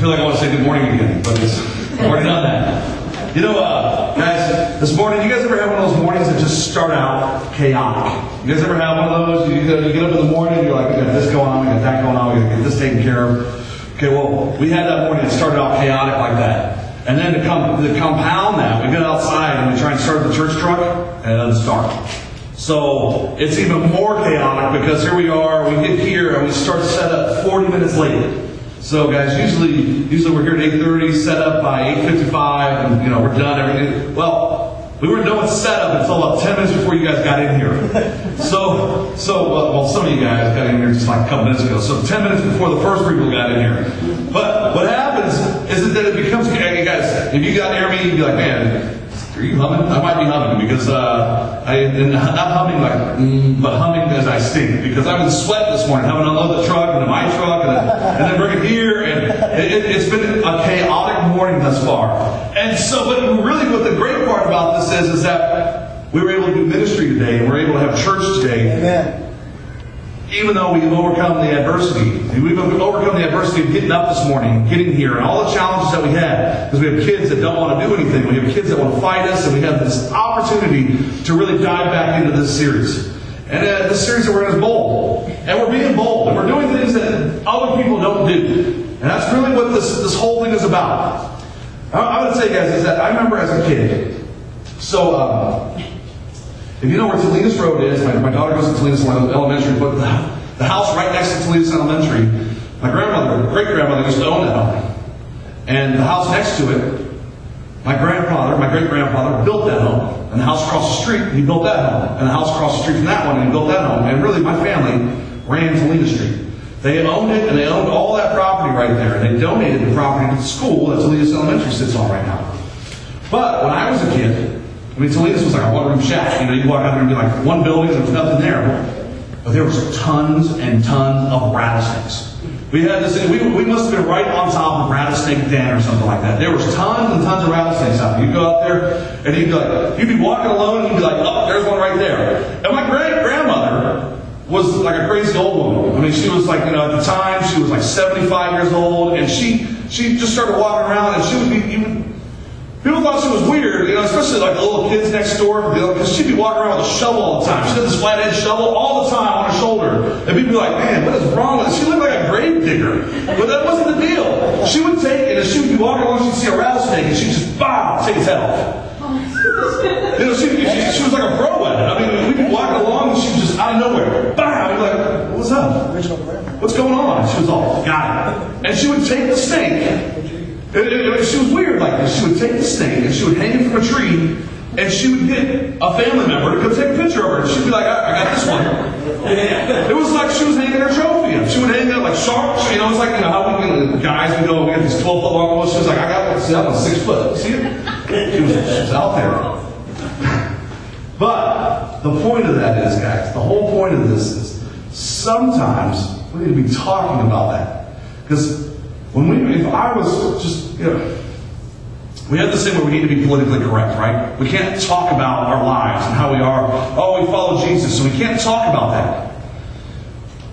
feel like I want to say good morning again, but I've already done that. You know, guys, this morning, you guys ever have one of those mornings that just start out chaotic? You guys ever have one of those? You get up in the morning, and you're like, we got this going on, we got that going on, we got to get this taken care of. Okay, well, we had that morning that started out chaotic like that. And then to compound that, we get outside and we try and start the church truck, and it doesn't start. So it's even more chaotic because here we are, we get here and we start set up 40 minutes late. So guys, usually we're here at 8:30, set up by 8:55, and we're done everything. Well, we weren't done with setup until about 10 minutes before you guys got in here. So some of you guys got in here just like a couple minutes ago. So 10 minutes before the first people got in here. But what happens is that it becomes, hey guys, if you got near me, you'd be like, man, are you humming? I might be humming because not humming like, but humming as I stink. Because I'm in sweat this morning, having to unload the truck into my truck and then bring it here. And it's been a chaotic morning thus far. And so, but really what the great part about this is that we were able to do ministry today and we're able to have church today. Amen. Even though we've overcome the adversity. We've overcome the adversity of getting up this morning, getting here, and all the challenges that we had. Because we have kids that don't want to do anything. We have kids that want to fight us, and we have this opportunity to really dive back into this series. And this series that we're in is bold. And we're being bold. And we're doing things that other people don't do. And that's really what this whole thing is about. I would say, guys, is that I remember as a kid. So, if you know where Toledo Road is, my daughter goes to Toledo Elementary, but the house right next to Toledo Elementary, my great-grandmother used to own that home. And the house next to it, my great-grandfather built that home. And the house across the street, he built that home. And the house across the street from that one, he built that home. And really, my family ran Toledo Street. They owned it, and they owned all that property right there. And they donated the property to the school that Toledo Elementary sits on right now. But when I was a kid, Toledo was like a one-room shack. You walk out there and be like one building, and there was nothing there. But there was tons and tons of rattlesnakes. We had this. We must have been right on top of Rattlesnake Den or something like that. There was tons and tons of rattlesnakes out there. You'd go out there, and you'd be walking alone, and you'd be like, oh, there's one right there. And my great-grandmother was like a crazy old woman. She was like, at the time, she was like 75 years old, and she just started walking around, and she would be. People thought she was weird, especially like the little kids next door, because she'd be walking around with a shovel all the time. She had this flat-edge shovel all the time on her shoulder. And people would be like, man, what is wrong with her? She looked like a grave digger. But that wasn't the deal. She would take it, and she would be walking along, she'd see a rattlesnake, and she'd just, take its head off. She was like a pro at it. We'd be walking along, and she was just out of nowhere. I'd be like, what's up? What's going on? She was all, got it. And she would take the snake. She was weird like this. She would take the snake and she would hang it from a tree, and she would get a family member to come take a picture of her. She'd be like, I got this one. It was like she was hanging her trophy up. She would hang it like sharks. It's like how we guys we go, we get these 12-foot long ones. She was like, I got one. See, that one's 6 foot. See it? She was out there. But the point of that is, guys, the whole point of this is sometimes we need to be talking about that. Because if I was just, we have this thing where we need to be politically correct, right? We can't talk about our lives and how we are. Oh, we follow Jesus, so we can't talk about that.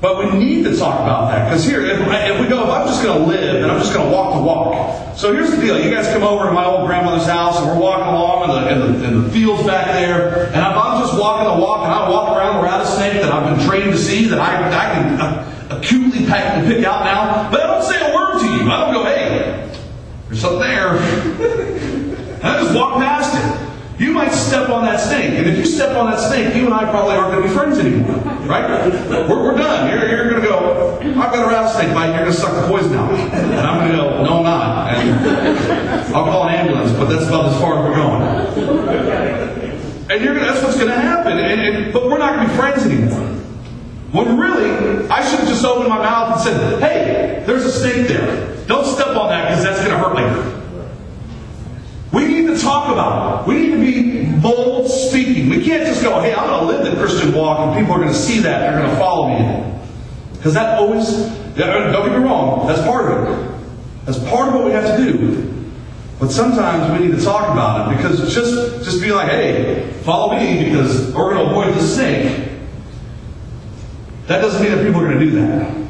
But we need to talk about that. Because here, if I'm just going to live and I'm just going to walk the walk. So here's the deal. You guys come over to my old grandmother's house and we're walking along in the fields back there. And if I'm just walking the walk and I walk around the rattlesnake that I've been trained to see, that I can acutely pick out now. But I don't say a word to you. I don't go, hey, there's something there. And I just walk past it. You might step on that snake. And if you step on that snake, you and I probably aren't going to be friends anymore. Right? We're done. You're going to go, I've got a rattlesnake bite. You're going to suck the poison out. And I'm going to go, no, I'm not. And I'll call an ambulance, but that's about as far as we're going. And that's what's going to happen. But we're not going to be friends anymore. When really, I should have just opened my mouth and said, hey, there's a snake there. Don't step on that because that's going to hurt later. We need to talk about it. We need to be bold speaking. We can't just go, hey, I'm going to live the Christian walk and people are going to see that and they're going to follow me in it. Because that always, don't get me wrong, that's part of it. That's part of what we have to do. But sometimes we need to talk about it because just be like, hey, follow me because we're going to avoid the snake. That doesn't mean that people are going to do that.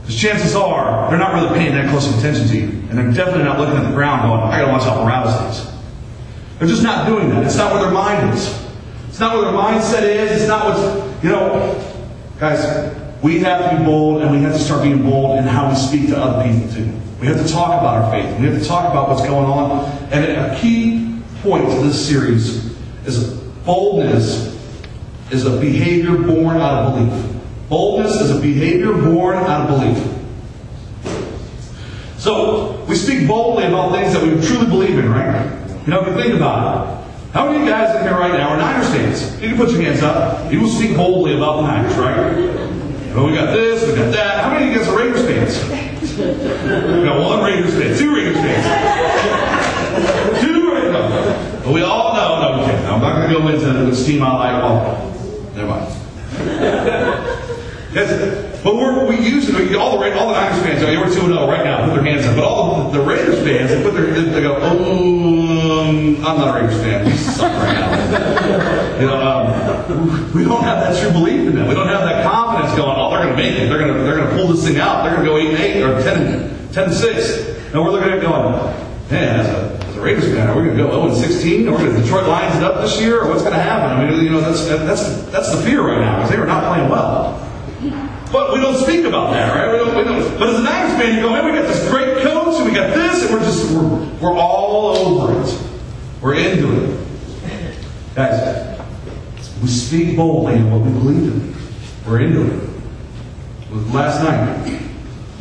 Because chances are, they're not really paying that close attention to you. And they're definitely not looking at the ground going, I gotta watch how Barabbas is. They're just not doing that. It's not where their mind is. It's not where their mindset is. It's not what's, guys, we have to be bold, and we have to start being bold in how we speak to other people too. We have to talk about our faith. We have to talk about what's going on. And a key point to this series is boldness is a behavior born out of belief. Boldness is a behavior born out of belief. So, we speak boldly about things that we truly believe in, right? If you think about it. How many of you guys in here right now are Niners fans? You can put your hands up. You will speak boldly about the Niners, right? Well, we got this, we got that. How many of you guys are Raiders fans? We got one Raiders fan, two Raiders fans. Two Raiders fans. But we all know, no, okay, I'm not going to go into which team I like. Well, never mind. But we use it. All the Niners fans, we're 2-0 right now, put their hands up. But all the Raiders fans, they go, I'm not a Raiders fan. We suck right now. We don't have that true belief in them. We don't have that confidence going, they're going to make it. They're going to pull this thing out. They're going to go 8-8 or 10-6. And we're looking at it going, man, as a Raiders fan, are we going to go 0-16? Are we going to Detroit Lions it up this year? Or what's going to happen? I mean, that's the fear right now, because they are not playing well. But we don't speak about that, right? We don't. But as a Niners fan, you go, man, we got this great coach, and we got this, and we're all over it. We're into it. Guys, we speak boldly in what we believe in. We're into it. Last night,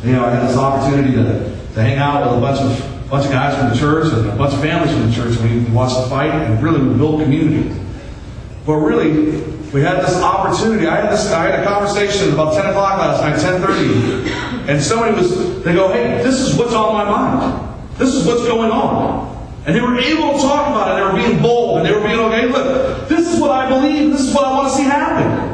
I had this opportunity to hang out with a bunch of guys from the church and a bunch of families from the church, and we watched the fight, and really we built community. But really, we had this opportunity. I had a conversation about 10 o'clock last night, 10:30, and they go, hey, this is what's on my mind. This is what's going on. And they were able to talk about it. They were being bold, and they were being, okay, look, this is what I believe, this is what I want to see happen.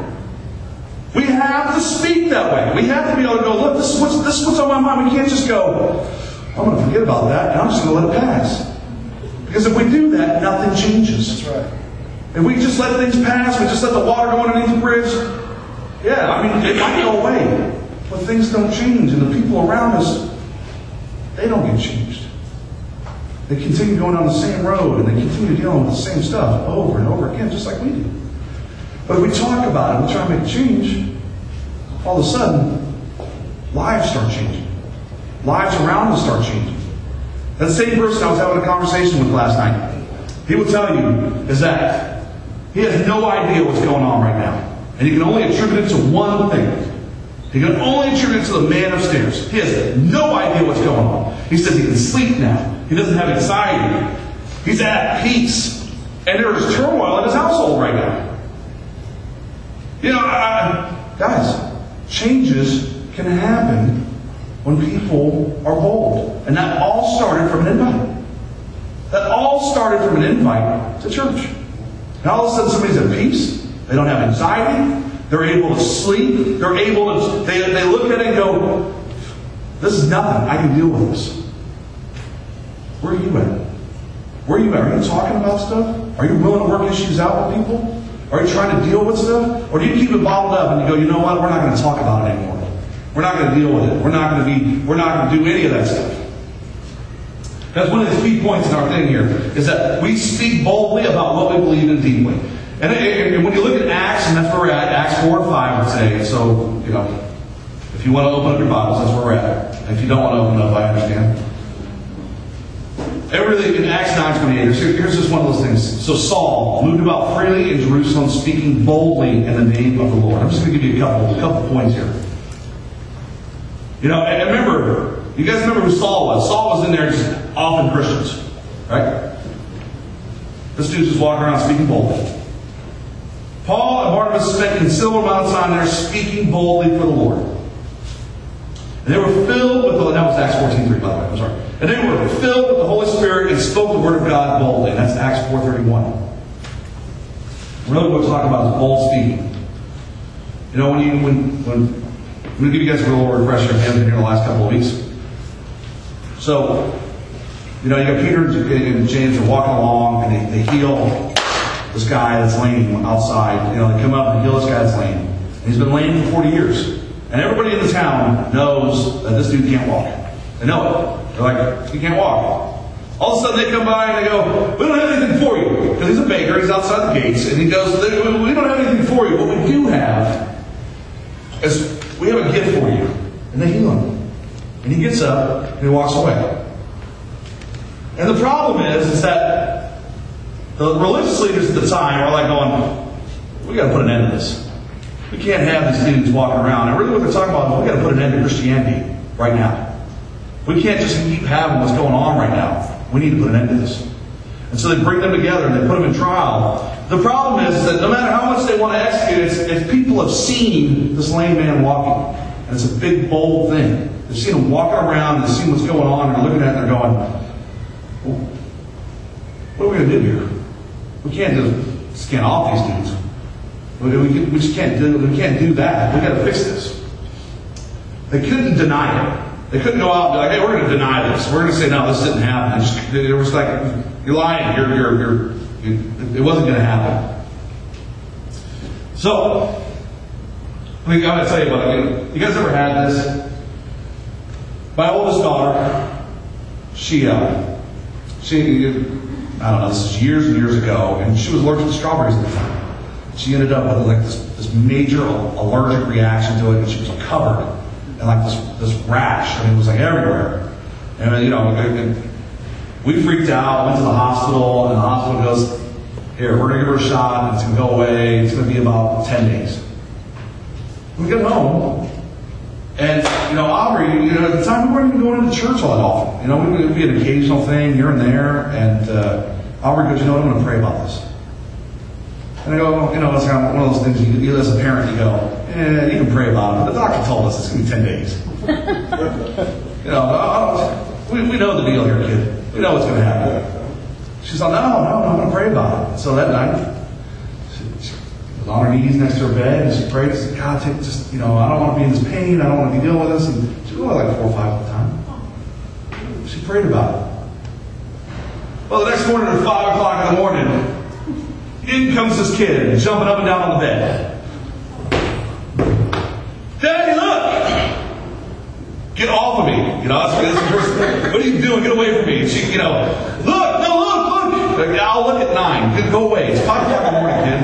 We have to speak that way. We have to be able to go, look, this is what's on my mind. We can't just go, I'm going to forget about that, and I'm just going to let it pass. Because if we do that, nothing changes. That's right. If we just let things pass, we just let the water go underneath the bridge, it might go away. But things don't change, and the people around us, they don't get changed. They continue going down the same road, and they continue dealing with the same stuff over and over again, just like we do. But if we talk about it, we try to make a change, all of a sudden, lives start changing. Lives around us start changing. That same person I was having a conversation with last night, he will tell you is that he has no idea what's going on right now. And he can only attribute it to one thing. He can only attribute it to the man upstairs. He has no idea what's going on. He says he can sleep now. He doesn't have anxiety. He's at peace. And there is turmoil in his household right now. Guys, changes can happen when people are bold. And that all started from an invite. That all started from an invite to church. Now all of a sudden somebody's at peace. They don't have anxiety. They're able to sleep. They're able to, they look at it and go, this is nothing. I can deal with this. Where are you at? Where are you at? Are you talking about stuff? Are you willing to work issues out with people? Are you trying to deal with stuff? Or do you keep it bottled up and you go, you know what? We're not going to talk about it anymore. We're not going to deal with it. We're not going to do any of that stuff. That's one of the key points in our thing here, is that we speak boldly about what we believe in deeply. And when you look at Acts, and that's where we're at, Acts 4 and 5 would say, so, if you want to open up your Bibles, that's where we're at. If you don't want to open up, I understand. Everything in Acts 9:28, here's just one of those things. So Saul moved about freely in Jerusalem, speaking boldly in the name of the Lord. I'm just going to give you a couple points here. And remember, you guys remember who Saul was. Saul was in there just offing Christians. Right? This dude's just walking around speaking boldly. Paul and Barnabas spent a considerable amount of time there speaking boldly for the Lord. And they were filled with that was Acts 14:3, by the way. I'm sorry. And they were filled with the Holy Spirit and spoke the word of God boldly. And that's Acts 4:31. Really what we're talking about is bold speaking. I'm going to give you guys a little refresher. If you haven't been here the last couple of weeks. So, you got Peter and James are walking along, and they heal this guy that's lame outside. They come up and heal this guy that's lame. And he's been lame for 40 years. And everybody in the town knows that this dude can't walk. They know it. They're like, he can't walk. All of a sudden they come by and they go, we don't have anything for you. Because he's a baker, he's outside the gates, and he goes, we don't have anything for you. What we do have is we have a gift for you. And they heal him. And he gets up and he walks away. And the problem is that the religious leaders at the time are like going, we got to put an end to this. We can't have these dudes walking around. And really what they're talking about is we got to put an end to Christianity right now. We can't just keep having what's going on right now. We need to put an end to this. And so they bring them together and they put them in trial. The problem is that no matter how much they want to execute it, if people have seen this lame man walking, and it's a big, bold thing, they've seen him walking around, they've seen what's going on, and they're looking at it and they're going, well, what are we going to do here? We can't just scan off these dudes. We just can't do that. We've got to fix this. They couldn't deny it. They couldn't go out and be like, hey, we're going to deny this. We're going to say, no, this didn't happen. It was like, you're lying. It wasn't going to happen. So, I'm going to tell you what. You guys ever had this? My oldest daughter, she I don't know, this is years and years ago, and she was allergic to strawberries at the time. She ended up with like this major allergic reaction to it, and she was covered in like this rash. I mean, it was like everywhere. And, you know, and we freaked out, went to the hospital, and the hospital goes, here, we're going to give her a shot, and it's going to go away. It's going to be about 10 days. We get home, and, you know, Aubrey, you know, at the time we weren't even going into church all that often. You know, it would be an occasional thing here and there, and Aubrey goes, you know what, I'm going to pray about this. And I go, you know, it's kind of one of those things, you as a parent, you go, you can pray about it, but the doctor told us it's going to be 10 days. You know, we know the deal here, kid. We know what's going to happen. She's like, no, I'm going to pray about it. So that night, she was on her knees next to her bed, and she prayed, said, God, I don't want to be in this pain, I don't want to be dealing with this. And she went like 4 or 5 at a time. She prayed about it. Well, the next morning at 5 o'clock in the morning, in comes this kid, jumping up and down on the bed. Daddy, look! Get off of me. You know, that's the first thing. What are you doing? Get away from me. And she, you know, look! Like, I'll look at 9. Go away. It's 5 o'clock in the morning, kid.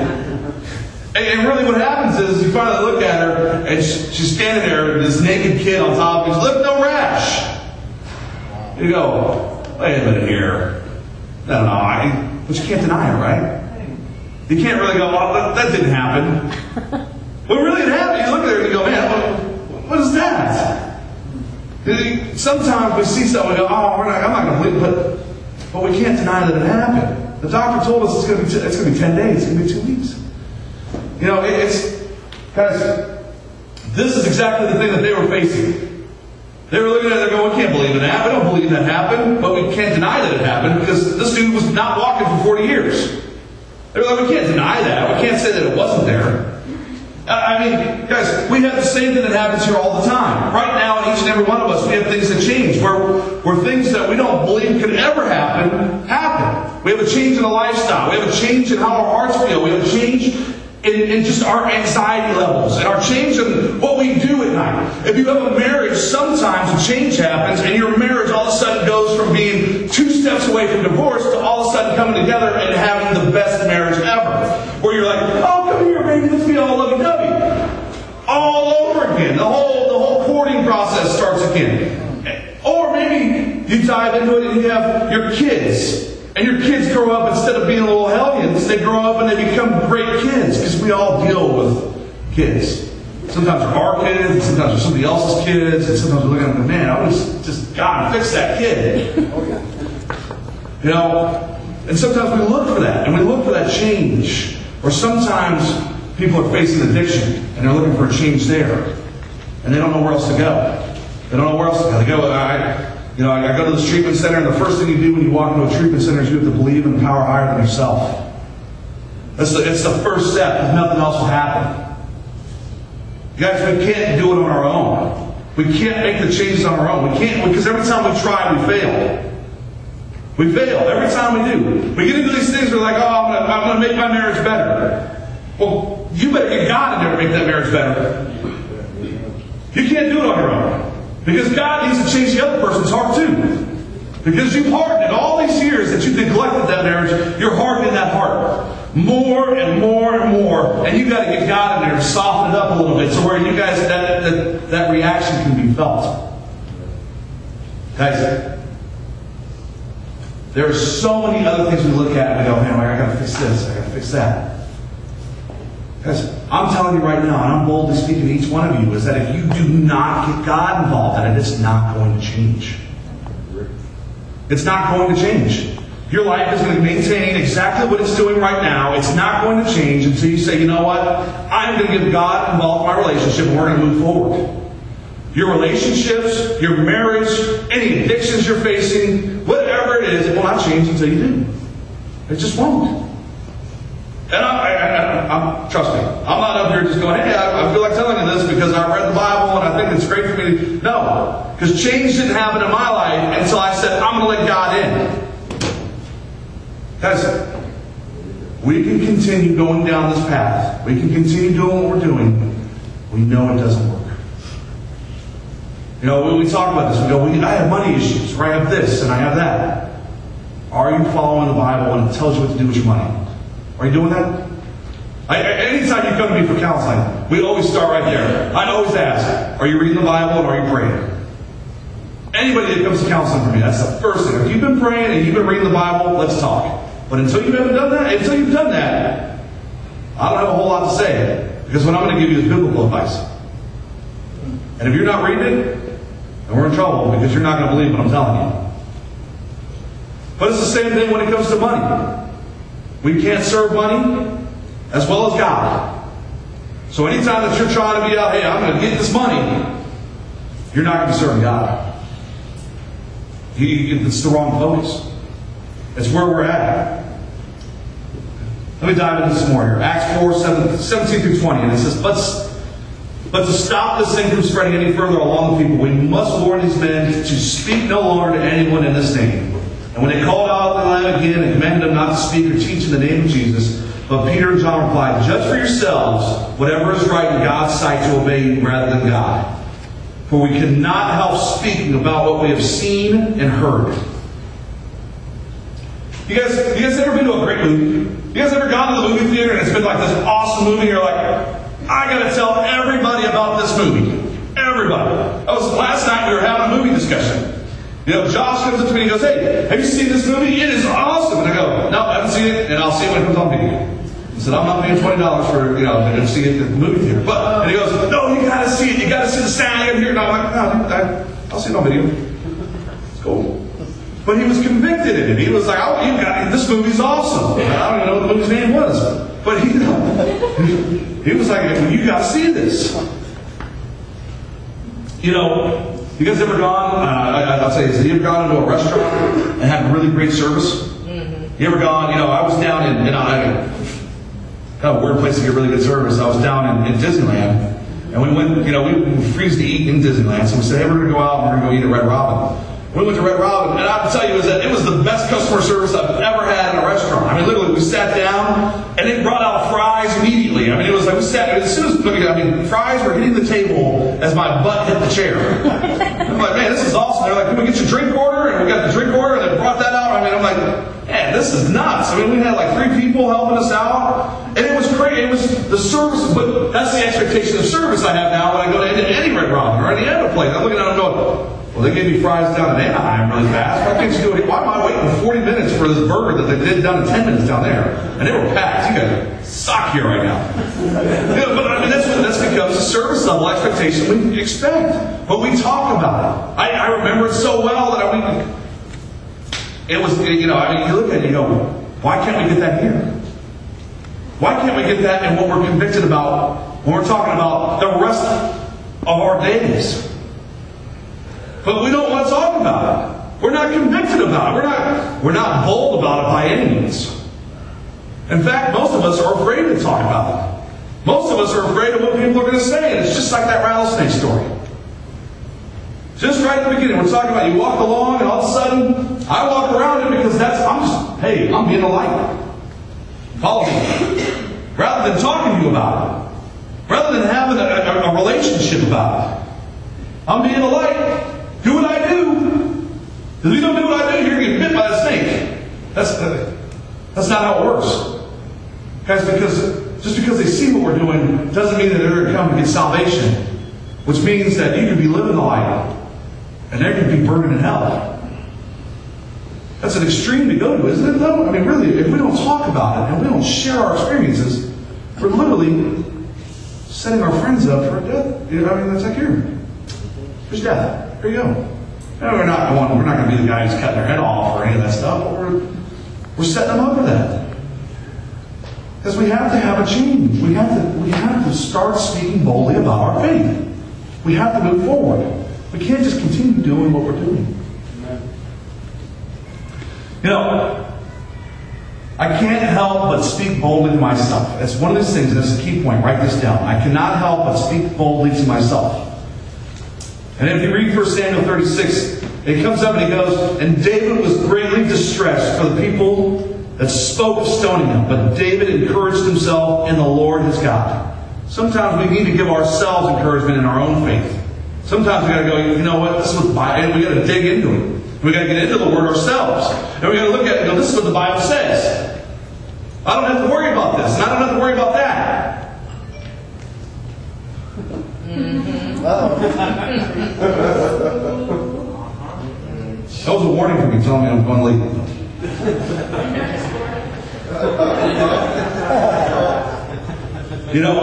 And really what happens is you finally look at her, and she's standing there, this naked kid on top of me. Look, no rash. You go, wait a minute here. No, but you can't deny it, right? You can't really go, oh, that didn't happen. What really happened, you look at her and you go, man, what is that? Sometimes we see something and go, oh, I'm not going to believe it, but we can't deny that it happened. The doctor told us it's going to be 10 days, it's going to be 2 weeks. You know, guys, this is exactly the thing that they were facing. They were looking at it and going, we can't believe in that. We don't believe that happened, but we can't deny that it happened because this dude was not walking for 40 years. They were like, we can't deny that. We can't say that it wasn't there. I mean, guys, we have the same thing that happens here all the time. Right now, in each and every one of us, we have things that change. Where things that we don't believe could ever happen. We have a change in the lifestyle. We have a change in how our hearts feel. We have a change in just our anxiety levels. And our change in what we do at night. If you have a marriage, sometimes a change happens and your marriage all of a sudden goes from being 2 steps away from divorce to all of a sudden coming together and having the best marriage ever. Where you're like, oh, come here, baby, let's be all lovey-dovey. All over again. The whole courting process starts again. Or maybe you dive into it and you have your kids. And your kids grow up, instead of being little hellions, they grow up and they become great kids. Because we all deal with kids. Sometimes they're our kids, sometimes they're somebody else's kids, and sometimes we look at them and go, man, I was just, God, fix that kid. You know? And sometimes we look for that, and we look for that change. Or sometimes people are facing addiction, and they're looking for a change there. And they don't know where else to go. They don't know where else to go. They go, I go to this treatment center, and the first thing you do when you walk into a treatment center is you have to believe in a power higher than yourself. It's the first step, because nothing else will happen. Guys, we can't do it on our own. We can't make the changes on our own. We can't, because every time we try, we fail. We fail every time we do. We get into these things, we're like, oh, I'm going to make my marriage better. Well, you better get God in there to make that marriage better. You can't do it on your own. Because God needs to change the other person's heart too. Because you've hardened it all these years that you've neglected that marriage, you're hardening that heart. More and more and more. And you've got to get God in there and soften it up a little bit so where you guys, that reaction can be felt. Guys, there are so many other things we look at and we go, man, I got to fix this, I got to fix that. Guys, I'm telling you right now, and I'm boldly speaking to each one of you, is that if you do not get God involved in it, it's not going to change. It's not going to change. Your life is going to maintain exactly what it's doing right now. It's not going to change until you say, you know what? I'm going to get God involved in my relationship and we're going to move forward. Your relationships, your marriage, any addictions you're facing, whatever it is, it will not change until you do. It just won't. And trust me, I'm not up here just going, hey, I feel like telling you this because I read the Bible and I think it's great for me to... No, because change didn't happen in my life until I said, I'm going to let God in. Guys, we can continue going down this path. We can continue doing what we're doing. We know it doesn't work. You know, when we talk about this, we go, I have money issues, or I have this, and I have that. Are you following the Bible when it tells you what to do with your money? Are you doing that? Anytime you come to me for counseling, we always start right there. I'd always ask, are you reading the Bible and are you praying? Anybody that comes to counseling for me, that's the first thing. If you've been praying and you've been reading the Bible, let's talk. But until you've done that, I don't have a whole lot to say. Because what I'm going to give you is biblical advice. And if you're not reading it, then we're in trouble because you're not going to believe what I'm telling you. But it's the same thing when it comes to money. We can't serve money as well as God. So anytime that you're trying to be out, hey, I'm going to get this money, you're not going to be serving God. It's the wrong focus. It's where we're at. Let me dive into some more here. Acts 4, 17 through 20. And it says, But to stop this thing from spreading any further along the people, we must warn these men to speak no longer to anyone in this name. And when they called out the land again and commanded them not to speak or teach in the name of Jesus, but Peter and John replied, Judge for yourselves whatever is right in God's sight to obey rather than God. For we cannot help speaking about what we have seen and heard. You guys ever been to a great movie? You guys ever gone to the movie theater and it's been like this awesome movie? You're like, I got to tell everybody about this movie. Everybody. That was last night we were having a movie discussion. You know, Josh comes up to me and he goes, hey, have you seen this movie? It is awesome. And I go, no, I haven't seen it, and I'll see it when it comes on video. He said, I'm not paying $20 for, to see it at the movie theater. And he goes, no, you got to see it. You got to see the sound. You got to hear it. And I'm like, no, I'll see it on video. It's cool. But he was convicted in it. He was like, this movie's awesome. I don't even know what the movie's name was. But he was like, you got to see this. You know, you guys ever gone, I'll tell you this, have you ever gone into a restaurant and had really great service? Mm-hmm. You ever gone, I was down in kind of a weird place to get really good service. I was down in Disneyland, and we went, we freeze to eat in Disneyland, so we said, hey, we're going to go out and we're going to go eat at Red Robin. We went to Red Robin, and I have to tell you, it was the best customer service I've ever had in a restaurant. I mean, literally, we sat down, and they brought out fries immediately. I mean, it was like we sat, as soon as, fries were hitting the table as my butt hit the chair. I'm like, man, this is awesome. They're like, can we get your drink order? And we got the drink order, and they brought that out. I mean, I'm like, man, this is nuts. I mean, we had like 3 people helping us out, and it was great. It was the service, but that's the expectation of service I have now when I go to any Red Robin or any other place. I'm looking at them going, well, they gave me fries down in Anaheim really fast. Why can't you do it? Why am I waiting 40 minutes for this burger that they did done in 10 minutes down there? And they were packed. You guys suck here right now. But I mean, that's because the service level expectation we expect. But we talk about it. I remember it so well that it was, you look at it and you go, why can't we get that here? Why can't we get that in what we're convicted about when we're talking about the rest of our days? But we don't want to talk about it. We're not convicted about it. We're not bold about it by any means. In fact, most of us are afraid to talk about it. Most of us are afraid of what people are going to say. And it's just like that rattlesnake story. Just right at the beginning, we're talking about you walk along and all of a sudden, I walk around it because I'm being a light. Follow me. Rather than talking to you about it. Rather than having a relationship about it. I'm being a light. Do what I do. Because if you don't do what I do, you're going to get bit by a snake. That's not how it works. Guys, just because they see what we're doing doesn't mean that they're going to come to get salvation. Which means that you could be living the light and they could be burning in hell. That's an extreme to go to, isn't it, though? I mean, really, if we don't talk about it and we don't share our experiences, we're literally setting our friends up for death. I mean, it's like, here's death. Here you go. No, we're not going to be the guy who's cutting their head off or any of that stuff, but we're setting them up for that. Because we have to have a change. We have to start speaking boldly about our faith. We have to move forward. We can't just continue doing what we're doing. You know, I can't help but speak boldly to myself. That's one of these things, that's a key point. Write this down. I cannot help but speak boldly to myself. And if you read 1 Samuel 36, it comes up and he goes, and David was greatly distressed for the people that spoke of stoning him. But David encouraged himself in the Lord his God. Sometimes we need to give ourselves encouragement in our own faith. Sometimes we got to go, you know what, this is what the Bible, and we got to dig into it. We got to get into the Word ourselves. And we got to look at it and go, this is what the Bible says. I don't have to worry about this, and I don't have to worry about that. That was a warning for me, telling me I'm going late. You know,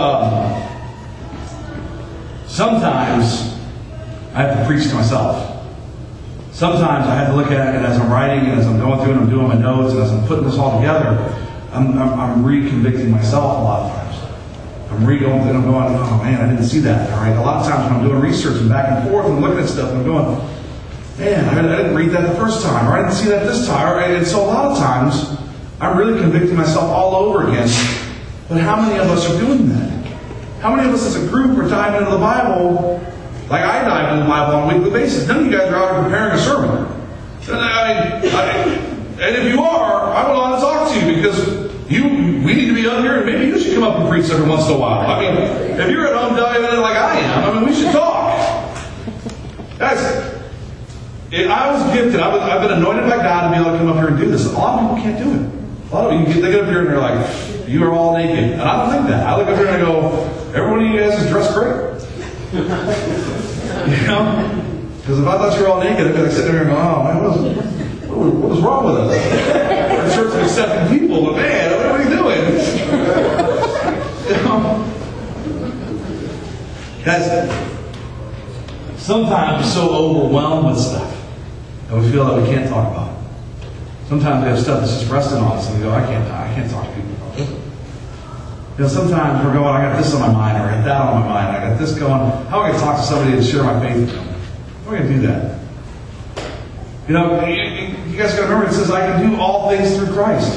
sometimes I have to preach to myself. Sometimes I have to look at it as I'm writing and as I'm going through and I'm doing my notes and as I'm putting this all together, I'm re-convicting myself a lot of times. I'm re-going through and I'm going, oh man, I didn't see that. All right. A lot of times when I'm doing research and back and forth and looking at stuff and I'm going, man, I didn't read that the first time, or I didn't see that this time. All right. And so a lot of times I'm really convicting myself all over again. But how many of us are doing that? How many of us as a group are diving into the Bible like I dive into the Bible on a weekly basis? None of you guys are out preparing a sermon. And if you are, I would want to talk to you because we need to be up here and maybe you should come up and preach every once in a while. I mean, if you're at home diving in like I am, I mean, we should talk. Guys, I was gifted. I've been anointed by God to be able to come up here and do this. A lot of people can't do it. A lot of you they get up here and they're like, you are all naked. And I don't think that. I look up here and I go, every one of you guys is dressed great. You know? Because if I thought you were all naked, I'd be like sitting there and going, oh man, what is wrong with us? We're a church of accepting people, but man, what are we doing? You know? Guys, sometimes we're so overwhelmed with stuff and we feel that we can't talk about it. Sometimes we have stuff that's just resting on us and we go, I can't talk to people about this. You know, sometimes we're going, I got this on my mind, or I got that on my mind, I got this going. How am I going to talk to somebody and share my faith with them? How am I going to do that? You know, you guys got to remember, it says, I can do all things through Christ.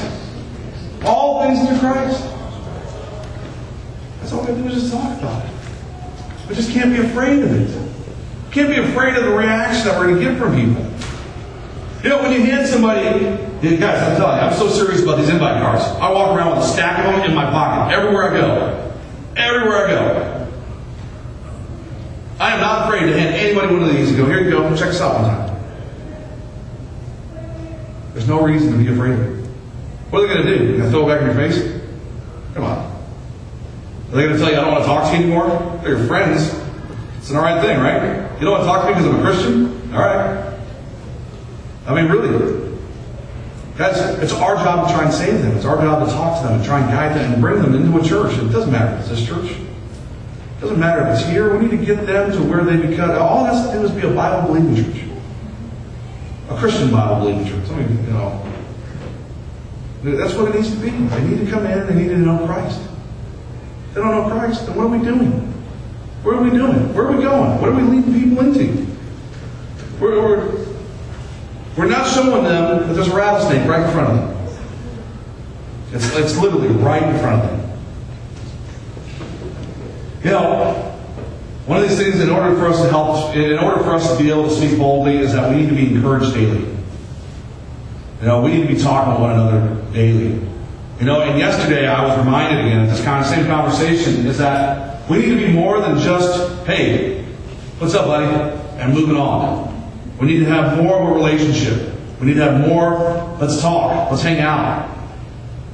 All things through Christ. That's all we have to do is just talk about it. We just can't be afraid of it. We can't be afraid of the reaction that we're going to get from people. You know, when you hand somebody, guys, I'm telling you, I'm so serious about these invite cards. I walk around with a stack of them in my pocket everywhere I go. Everywhere I go. I am not afraid to hand anybody one of these and go, here you go, check this out one time. There's no reason to be afraid of it. What are they going to do? They're going to throw it back in your face? Come on. Are they going to tell you, I don't want to talk to you anymore? They're your friends. It's an alright thing, right? You don't want to talk to me because I'm a Christian? Alright. I mean, really. Guys, it's our job to try and save them. It's our job to talk to them and try and guide them and bring them into a church. It doesn't matter if it's this church. It doesn't matter if it's here. We need to get them to where they become. All it has to do is be a Bible-believing church. A Christian Bible-believing church. I mean, you know, that's what it needs to be. They need to come in. They need to know Christ. If they don't know Christ, then what are we doing? What are we doing? Where are we going? What are we leading people into? We're not showing them that there's a rattlesnake right in front of them. It's literally right in front of them. You know, one of these things in order for us to be able to speak boldly is that we need to be encouraged daily. You know, we need to be talking to one another daily. You know, and yesterday I was reminded again of this kind of same conversation is that we need to be more than just, hey, what's up, buddy? and moving on. We need to have more of a relationship. We need to have more, let's talk, let's hang out.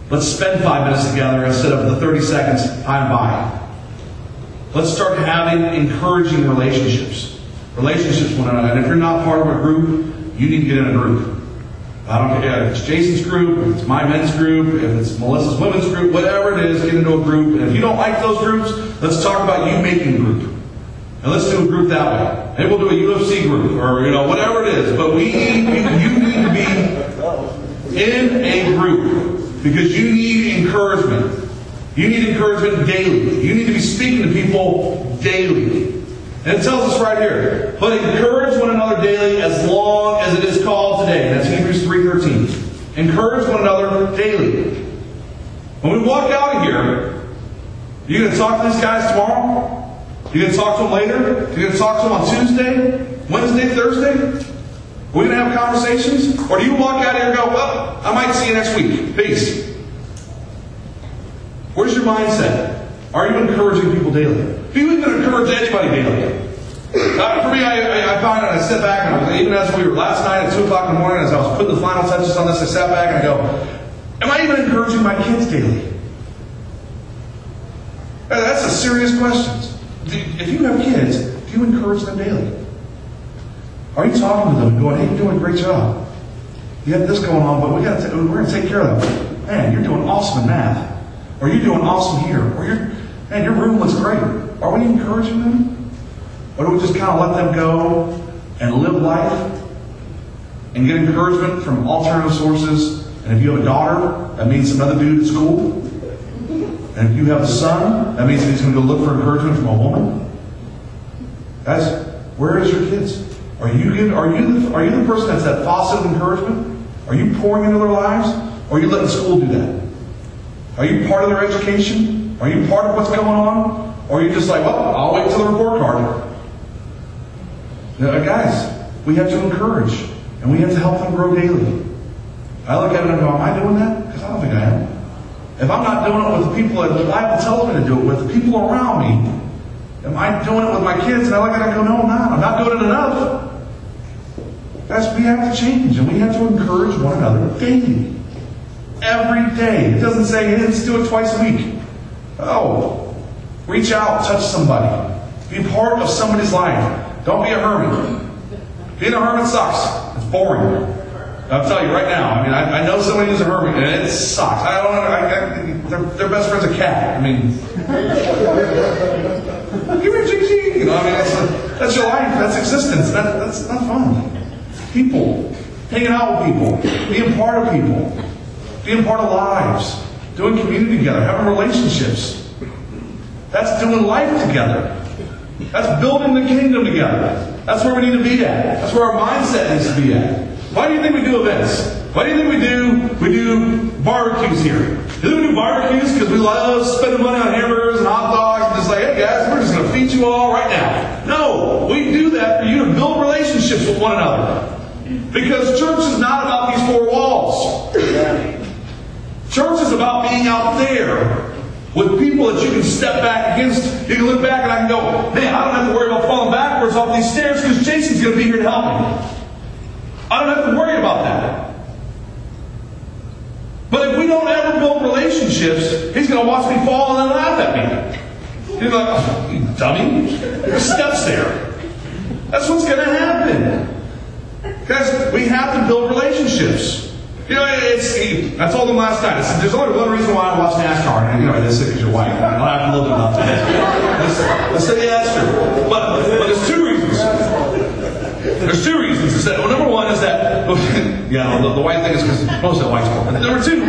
Let's spend 5 minutes together instead of the 30 seconds high and by. Let's start having encouraging relationships. Relationships with one another. And if you're not part of a group, you need to get in a group. I don't care if it's Jason's group, if it's my men's group, if it's Melissa's women's group, whatever it is, get into a group. And if you don't like those groups, let's talk about you making a group. And let's do a group that way. Maybe we'll do a UFC group or whatever it is. But you need to be in a group because you need encouragement. You need encouragement daily. You need to be speaking to people daily. And it tells us right here, but encourage one another daily as long as it is called today. That's Hebrews 3:13. Encourage one another daily. When we walk out of here, you going to talk to these guys tomorrow? You going to talk to them later? You going to talk to them on Tuesday, Wednesday, Thursday? Are we going to have conversations? Or do you walk out here and go, well, I might see you next week. Peace. Where's your mindset? Are you encouraging people daily? Do you even encourage anybody daily? For me, I find that I sit back, and even as we were last night at 2 o'clock in the morning, as I was putting the final touches on this, I sat back and I go, am I even encouraging my kids daily? That's a serious question. If you have kids, do you encourage them daily? Are you talking to them and going, hey, you're doing a great job. You have this going on, but we're going to take care of them. Man, you're doing awesome in math. Or you're doing awesome here. Or man, your room looks great. Are we encouraging them? Or do we just kind of let them go and live life and get encouragement from alternative sources? And if you have a daughter, that means another dude at school. And if you have a son, that means he's going to go look for encouragement from a woman. Guys, where is your kids? Are you the person that's that faucet of encouragement? Are you pouring into their lives? Or are you letting school do that? Are you part of their education? Are you part of what's going on? Or are you just like, well, I'll wait till the report card? Guys, we have to encourage. And we have to help them grow daily. I look at it and go, am I doing that? Because I don't think I am. If I'm not doing it with the people that the Bible tells me to do it with, the people around me, am I doing it with my kids? And I look at it and go, no, I'm not. I'm not doing it enough. Guys, we have to change. And we have to encourage one another daily. Every day. It doesn't say, hey, let's do it twice a week. Oh, reach out, touch somebody. Be part of somebody's life. Don't be a hermit. Being a hermit sucks. It's boring. I'll tell you right now. I mean, I know somebody who's a hermit, and it sucks. Their best friend's a cat. I mean, give me a Gigi. That's your life. That's existence. That's not fun. People, hanging out with people, being part of people. Being part of lives, doing community together, having relationships. That's doing life together. That's building the kingdom together. That's where we need to be at. That's where our mindset needs to be at. Why do you think we do events? Why do you think we do barbecues here? Do we do barbecues because we love spending money on hamburgers and hot dogs and just like, hey guys, we're just going to feed you all right now? No, we do that for you to build relationships with one another. Because church is not about these four walls. Church is about being out there with people that you can step back against. You can look back and I can go, man, I don't have to worry about falling backwards off these stairs because Jason's going to be here to help me. I don't have to worry about that. But if we don't ever build relationships, he's going to watch me fall and then laugh at me. He's like, oh, you dummy. There's steps there. That's what's going to happen. Guys, we have to build relationships. I told them last night, I said, there's only one reason why I watch NASCAR. And that's it because your wife. I'll have to look about that. I said, yeah, that's true. But there's two reasons. There's two reasons. I said, well, number one is that, the white thing is because most of the white sport. Number two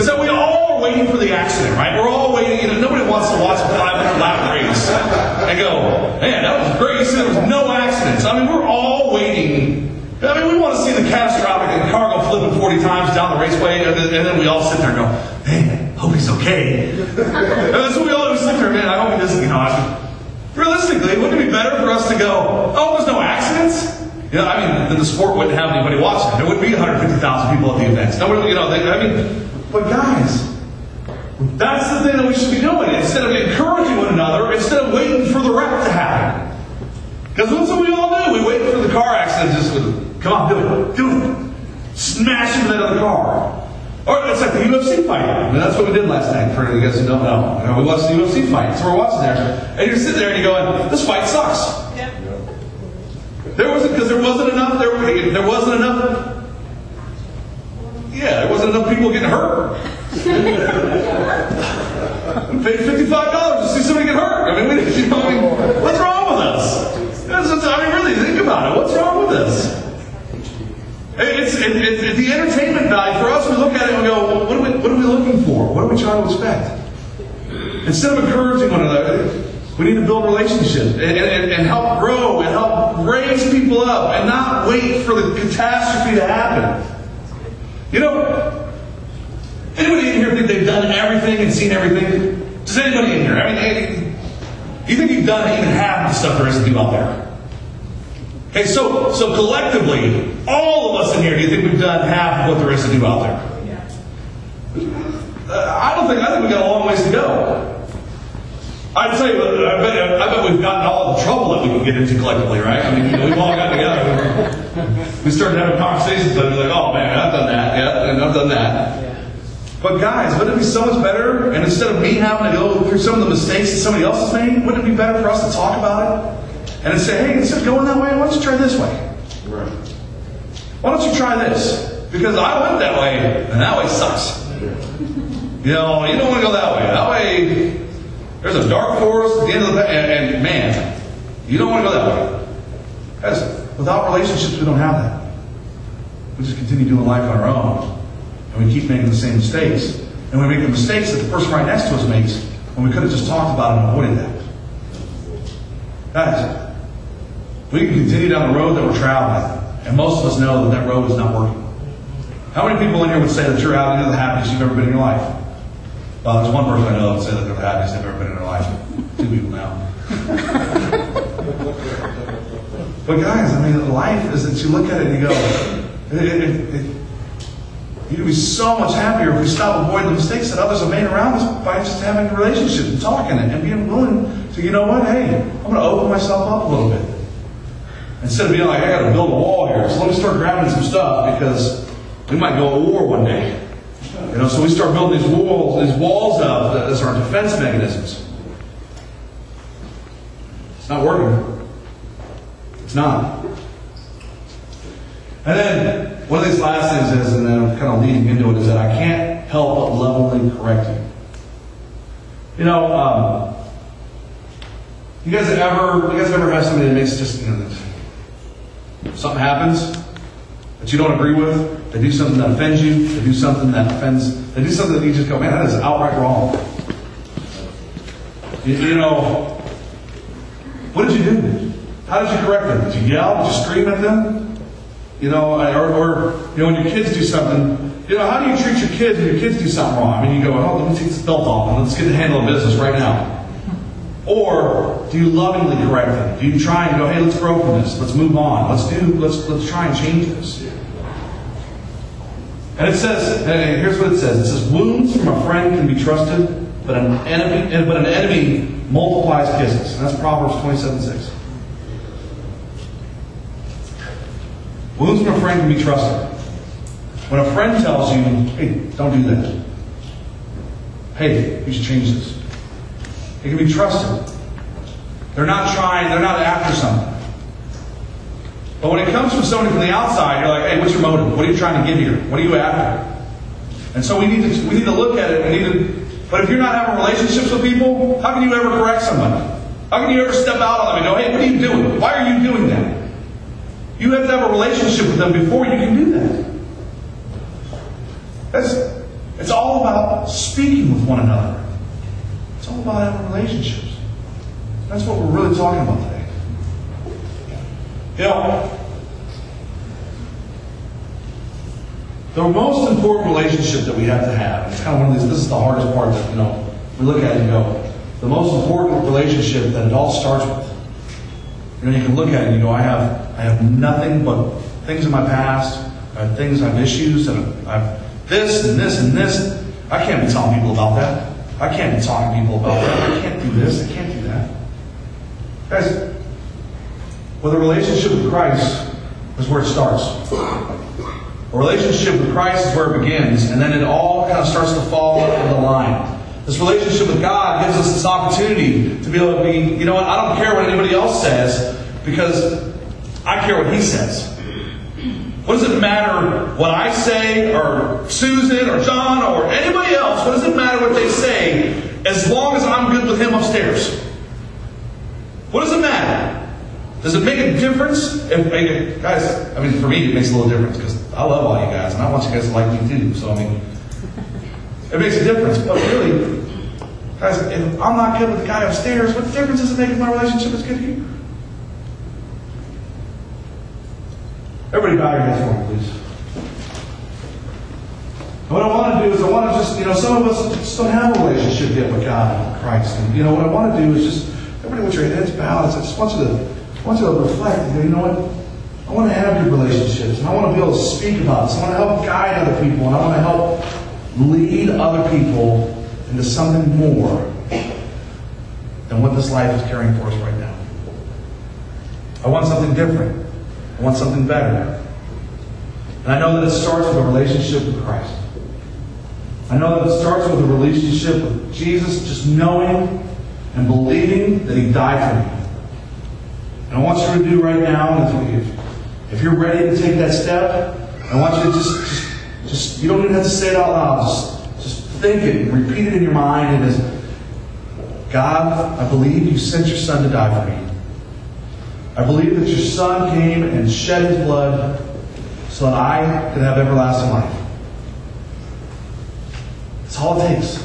is that we all are waiting for the accident, right? We're all waiting. Nobody wants to watch a 500-lap race and go, man, that was great. You said there was no accidents. I mean, we're all waiting. I mean, we want to see the catastrophic and car go flipping 40 times down the raceway, and then we all sit there and go, man, hope he's okay. And that's what we all sit there, man, I hope he doesn't, realistically, wouldn't it be better for us to go, oh, there's no accidents? Then the sport wouldn't have anybody watching. There wouldn't be 150,000 people at the events. Nobody, but guys, that's the thing that we should be doing. Instead of encouraging one another, instead of waiting for the wreck to happen. Because that's what we all do. We wait Come on, do it. Do it. Smash into that other car. Or it's like the UFC fight. I mean, that's what we did last night, for you guys who don't know. You know, we watched the UFC fight. So we're watching there. And you're sitting there and you're going, this fight sucks. Yeah. There wasn't enough. There wasn't enough. Yeah, there wasn't enough people getting hurt. We paid $55 to see somebody get hurt. I mean, what's wrong with us? I mean, really, think about it. What's wrong with this? It's the entertainment value for us. We look at it and we go, what are we looking for? What are we trying to expect? Instead of encouraging one another, we need to build relationships and help grow and help raise people up and not wait for the catastrophe to happen. You know, anybody in here think they've done everything and seen everything? Does anybody in here? I mean, you think you've done even half the stuff there is to do out there? Okay, so collectively, all of us in here, do you think we've done half of what there is to do out there? Yeah. I think we got a long ways to go. I'd say, I bet we've gotten all the trouble that we can get into collectively, right? I mean, you know, we've all gotten together. We started having conversations, and we're like, oh man, I've done that, yeah, and I've done that. Yeah. But guys, wouldn't it be so much better? And instead of me having to go through some of the mistakes that somebody else has made, wouldn't it be better for us to talk about it? And say, hey, instead of going that way, why don't you try this way? Right. Why don't you try this? Because I went that way, and that way sucks. You know, you don't want to go that way. That way, there's a dark forest at the end of the and man, you don't want to go that way. Guys, without relationships, we don't have that. We just continue doing life on our own, and we keep making the same mistakes. And we make the mistakes that the person right next to us makes when we could have just talked about it and avoided that. Guys, we can continue down the road that we're traveling, and most of us know that road is not working. How many people in here would say that you're out into the happiest you've ever been in your life? Well, there's one person I know that would say that they're the happiest they've ever been in their life. 2 people now. But guys, I mean, life is that you look at it and you go, you'd be so much happier if we stop avoiding the mistakes that others have made around us by just having a relationship and talking and being willing to, you know what, hey, I'm going to open myself up a little bit. Instead of being like, I got to build a wall here, so let me start grabbing some stuff because we might go to war one day. You know, so we start building these walls up as our defense mechanisms. It's not working. It's not. And then one of these last things is, and then I'm kind of leading into it, is that I can't help but lovingly correct you. You know, you guys ever have somebody that makes just, you know, something happens that you don't agree with, they do something that offends you, they do something that offends, they do something that you just go, man, that is outright wrong. You know, what did you do? How did you correct them? Did you yell? Did you scream at them? You know, or you know, when your kids do something, you know, how do you treat your kids when your kids do something wrong? I mean, you go, oh, let me take this belt off and let's get the handle of business right now. Or do you lovingly correct them? Do you try and go, hey, let's grow from this, let's move on, let's try and change this? And it says, here's what it says. It says, wounds from a friend can be trusted, but an enemy multiplies kisses. And that's Proverbs 27:6. Wounds from a friend can be trusted. When a friend tells you, hey, don't do that. Hey, you should change this. It can be trusted. They're not after something. But when it comes from somebody from the outside, you're like, hey, what's your motive? What are you trying to get here? What are you after? And so we need to look at it. But if you're not having relationships with people, how can you ever correct somebody? How can you ever step out on them and go, hey, what are you doing? Why are you doing that? You have to have a relationship with them before you can do that. It's all about speaking with one another. It's all about having relationships. That's what we're really talking about today. You know, the most important relationship that we have to have, it's kind of one of these, this is the hardest part that, you know, we look at it and go, the most important relationship that it all starts with. You know, you can look at it and you go, I have nothing but things in my past, I have issues, and I've this and this and this. I can't be telling people about that. I can't be talking to people about that. I can't do this, I can't do that. Guys, with a relationship with Christ, is where it starts. A relationship with Christ is where it begins, and then it all kind of starts to fall into line. This relationship with God gives us this opportunity to be able to be, you know what, I don't care what anybody else says, because I care what He says. What does it matter what I say, or Susan, or John, or anybody else? What does it matter what they say, as long as I'm good with Him upstairs? What does it matter? Does it make a difference? Guys, I mean, for me, it makes a little difference, because I love all you guys, and I want you guys to like me too. So, I mean, it makes a difference. But really, guys, if I'm not good with the guy upstairs, what difference does it make if my relationship is good to you? Everybody bow your heads for me, please. And what I want to do is I want to just, some of us just don't have a relationship yet with God and Christ. And, what I want to do is just, everybody with your heads bowed, I just want you to reflect and go, I want to have good relationships, and I want to be able to speak about this. I want to help guide other people, and I want to help lead other people into something more than what this life is carrying for us right now. I want something different. I want something better. And I know that it starts with a relationship with Christ. I know that it starts with a relationship with Jesus, just knowing and believing that He died for me. And I want you to do right now, if you're ready to take that step, I want you to just you don't even have to say it out loud. Just think it and repeat it in your mind. It is, God, I believe You sent Your Son to die for me. I believe that Your Son came and shed His blood so that I could have everlasting life. That's all it takes.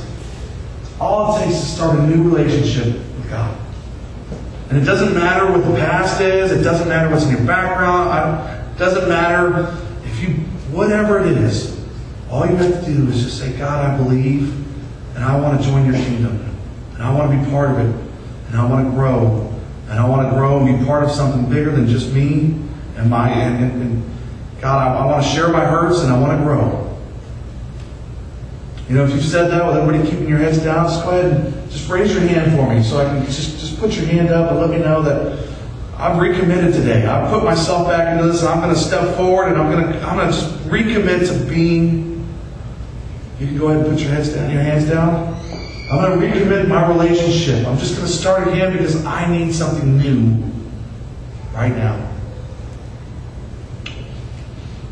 It's all it takes to start a new relationship with God. And it doesn't matter what the past is. It doesn't matter what's in your background. It doesn't matter whatever it is. All you have to do is just say, God, I believe, and I want to join Your kingdom. And I want to be part of it. And I want to grow. And I want to grow and be part of something bigger than just me and God, I want to share my hurts, and I want to grow. If you've said that with everybody keeping your heads down, just go ahead and just raise your hand for me so I can just put your hand up and let me know that I've recommitted today. I've put myself back into this, and I'm going to step forward, and I'm going to just recommit to being. You can go ahead and put your hands down. I'm going to recommit my relationship. I'm just going to start again because I need something new right now.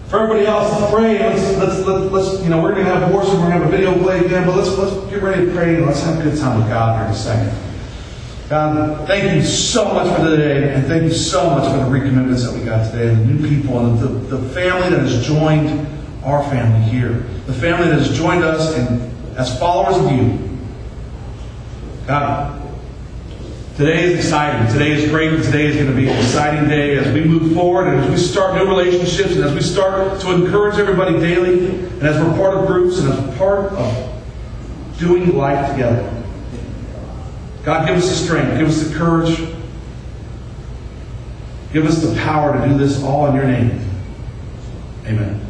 For everybody else, let's pray. Let's we're going to have worship. We're going to have a video play again, but let's get ready to pray and let's have a good time with God here in a second. God, thank You so much for today, and thank You so much for the recommitments that we got today, and the new people, and the family that has joined our family here, the family that has joined us as followers of You. God, today is exciting. Today is great. And today is going to be an exciting day as we move forward and as we start new relationships and as we start to encourage everybody daily and as we're part of groups and as we're part of doing life together. God, give us the strength. Give us the courage. Give us the power to do this all in Your name. Amen.